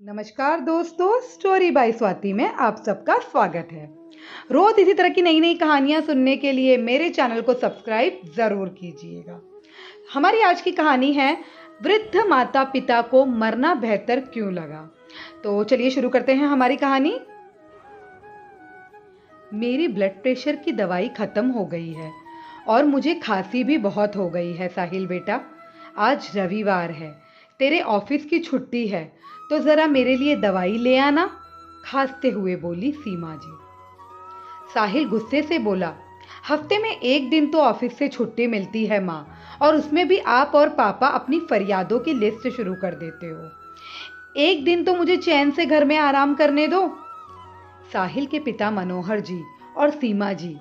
नमस्कार दोस्तों, story by Swati में आप सबका स्वागत है। रोज इसी तरह की नई नई कहानियां सुनने के लिए मेरे चैनल को सब्सक्राइब जरूर कीजिएगा। हमारी आज की कहानी है वृद्ध माता पिता को मरना बेहतर क्यों लगा। तो चलिए शुरू करते हैं हमारी कहानी। मेरी ब्लड प्रेशर की दवाई खत्म हो गई है और मुझे खांसी भी बहुत हो गई है। साहिल बेटा, आज रविवार है, तेरे ऑफिस की छुट्टी है, तो जरा मेरे लिए दवाई ले आना, खांसते हुए बोली सीमा जी। साहिल गुस्से से बोला, हफ्ते में एक दिन तो ऑफिस से छुट्टी मिलती है माँ, और उसमें भी आप और पापा अपनी फरियादों की लिस्ट शुरू कर देते हो। एक दिन तो मुझे चैन से घर में आराम करने दो। साहिल के पिता मनोहर जी और सीमा जी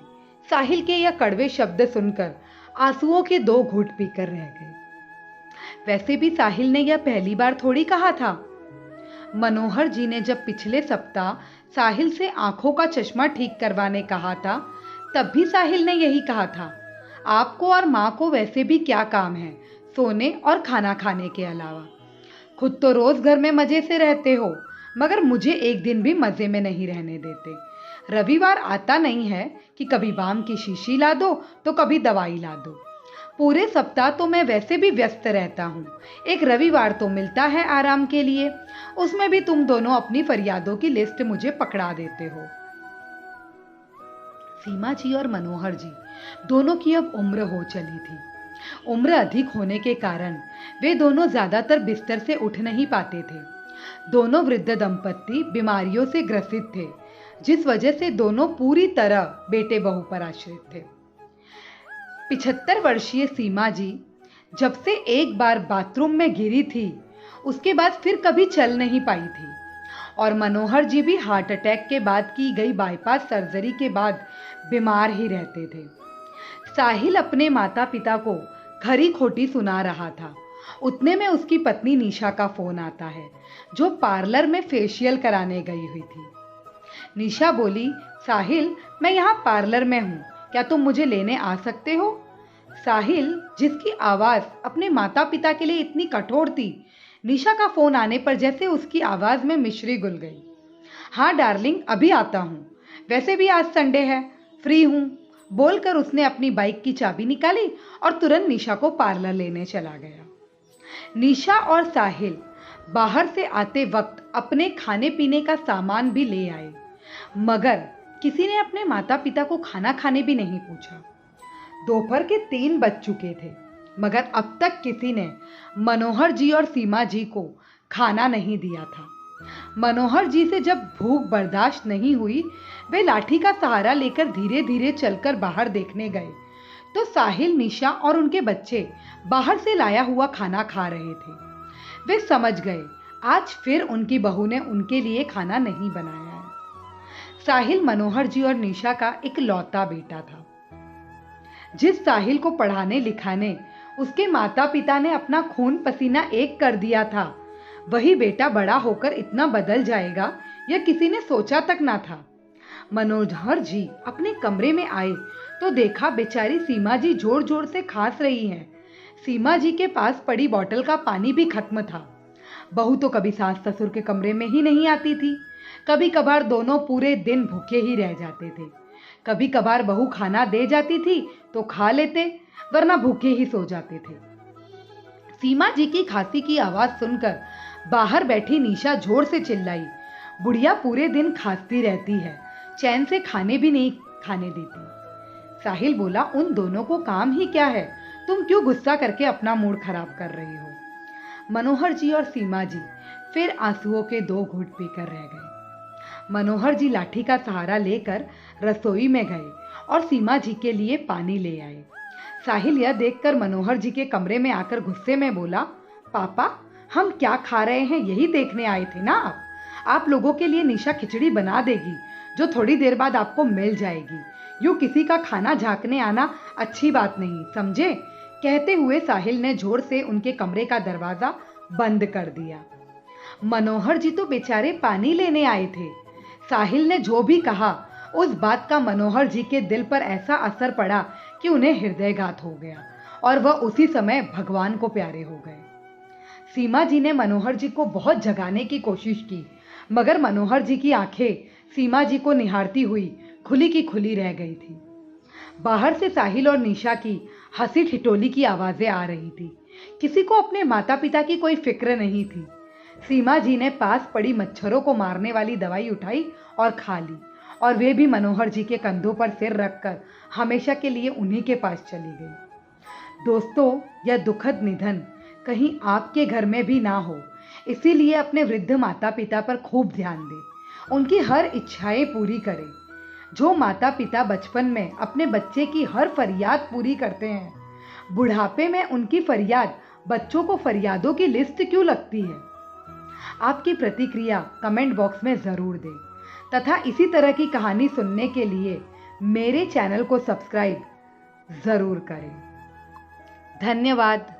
साहिल के यह कड़वे शब्द सुनकर आंसुओं के दो घूंट पीकर रह गए। वैसे भी साहिल ने यह पहली बार थोड़ी कहा था। मनोहर जी ने जब पिछले सप्ताह साहिल से आंखों का चश्मा ठीक करवाने कहा था, तब भी साहिल ने यही कहा था, आपको और माँ को वैसे भी क्या काम है सोने और खाना खाने के अलावा। खुद तो रोज घर में मजे से रहते हो, मगर मुझे एक दिन भी मजे में नहीं रहने देते। रविवार आता नहीं है कि कभी बाम की शीशी ला दो तो कभी दवाई ला दो। पूरे सप्ताह तो मैं वैसे भी व्यस्त रहता हूँ, एक रविवार तो मिलता है आराम के लिए, उसमें भी तुम दोनों अपनी फरियादों की लिस्ट मुझे पकड़ा देते हो। सीमा जी और मनोहर जी दोनों की अब उम्र हो चली थी। उम्र अधिक होने के कारण वे दोनों ज्यादातर बिस्तर से उठ नहीं पाते थे। दोनों वृद्ध दंपत्ति बीमारियों से ग्रसित थे, जिस वजह से दोनों पूरी तरह बेटे बहू पर आश्रित थे। 75 वर्षीय सीमा जी जब से एक बार बाथरूम में गिरी थी, उसके बाद फिर कभी चल नहीं पाई थी, और मनोहर जी भी हार्ट अटैक के बाद की गई बाईपास सर्जरी के बाद बीमार ही रहते थे। साहिल अपने माता पिता को खरी खोटी सुना रहा था। उतने में उसकी पत्नी निशा का फोन आता है, जो पार्लर में फेशियल कराने गई हुई थी। निशा बोली, साहिल, मैं यहाँ पार्लर में हूँ, क्या तुम मुझे लेने आ सकते हो? साहिल, जिसकी आवाज अपने माता पिता के लिए इतनी कठोर थी, निशा का फोन आने पर जैसे उसकी आवाज में मिश्री घुल गई। हाँ डार्लिंग, अभी आता हूँ, वैसे भी आज संडे है, फ्री हूँ, बोलकर उसने अपनी बाइक की चाबी निकाली और तुरंत निशा को पार्लर लेने चला गया। निशा और साहिल बाहर से आते वक्त अपने खाने पीने का सामान भी ले आए, मगर किसी ने अपने माता पिता को खाना खाने भी नहीं पूछा। दोपहर के 3 बज चुके थे, मगर अब तक किसी ने मनोहर जी और सीमा जी को खाना नहीं दिया था। मनोहर जी से जब भूख बर्दाश्त नहीं हुई, वे लाठी का सहारा लेकर धीरे धीरे चलकर बाहर देखने गए, तो साहिल, निशा और उनके बच्चे बाहर से लाया हुआ खाना खा रहे थे। वे समझ गए, आज फिर उनकी बहू ने उनके लिए खाना नहीं बनाया है। साहिल मनोहर जी और निशा का इकलौता बेटा था। जिस साहिल को पढ़ाने लिखाने उसके माता पिता ने अपना खून पसीना एक कर दिया था, वही बेटा बड़ा होकर इतना बदल जाएगा, यह किसी ने सोचा तक ना था। मनोहर जी अपने कमरे में आए तो देखा बेचारी सीमा जी जोर जोर से खांस रही हैं। सीमा जी के पास पड़ी बोतल का पानी भी खत्म था। बहू तो कभी सास ससुर के कमरे में ही नहीं आती थी। कभी कभार दोनों पूरे दिन भूखे ही रह जाते थे। कभी कभार बहू खाना दे जाती थी तो खा लेते, वरना भूखे ही सो जाते थे। सीमा जी की खांसी की आवाज सुनकर बाहर बैठी निशा जोर से चिल्लाई, बुढ़िया पूरे दिन खांसती रहती है, चैन से खाने भी नहीं खाने देती। साहिल बोला, उन दोनों को काम ही क्या है, तुम क्यों गुस्सा करके अपना मूड खराब कर रही हो? मनोहर जी और सीमा जी फिर आंसुओं के 2 घूंट पीकर रह गए। मनोहर जी लाठी का सहारा लेकर रसोई में गए और सीमा जी के लिए पानी ले आए। साहिल यह देखकर मनोहर जी के कमरे में आकर गुस्से में बोला, पापा, हम क्या खा रहे हैं यही देखने आए थे ना आप लोगों के लिए निशा खिचड़ी बना देगी, जो थोड़ी देर बाद आपको मिल जाएगी। यूं किसी का खाना झांकने आना अच्छी बात नहीं, समझे? कहते हुए साहिल ने जोर से उनके कमरे का दरवाजा बंद कर दिया। मनोहर जी तो बेचारे पानी लेने आए थे। साहिल ने जो भी कहा, उस बात का मनोहर जी के दिल पर ऐसा असर पड़ा कि उन्हें हृदयघात हो गया और वह उसी समय भगवान को प्यारे हो गए। सीमा जी ने मनोहर जी को बहुत जगाने की कोशिश की, मगर मनोहर जी की आंखें सीमा जी को निहारती हुई खुली की खुली रह गई थी। बाहर से साहिल और निशा की हंसी ठिठोली की आवाजें आ रही थी। किसी को अपने माता पिता की कोई फिक्र नहीं थी। सीमा जी ने पास पड़ी मच्छरों को मारने वाली दवाई उठाई और खा ली, और वे भी मनोहर जी के कंधों पर सिर रखकर हमेशा के लिए उन्हीं के पास चली गई। दोस्तों, यह दुखद निधन कहीं आपके घर में भी ना हो, इसीलिए अपने वृद्ध माता पिता पर खूब ध्यान दें, उनकी हर इच्छाएं पूरी करें। जो माता पिता बचपन में अपने बच्चे की हर फरियाद पूरी करते हैं, बुढ़ापे में उनकी फरियाद बच्चों को फरियादों की लिस्ट क्यों लगती है? आपकी प्रतिक्रिया कमेंट बॉक्स में ज़रूर दें तथा इसी तरह की कहानी सुनने के लिए मेरे चैनल को सब्सक्राइब ज़रूर करें। धन्यवाद।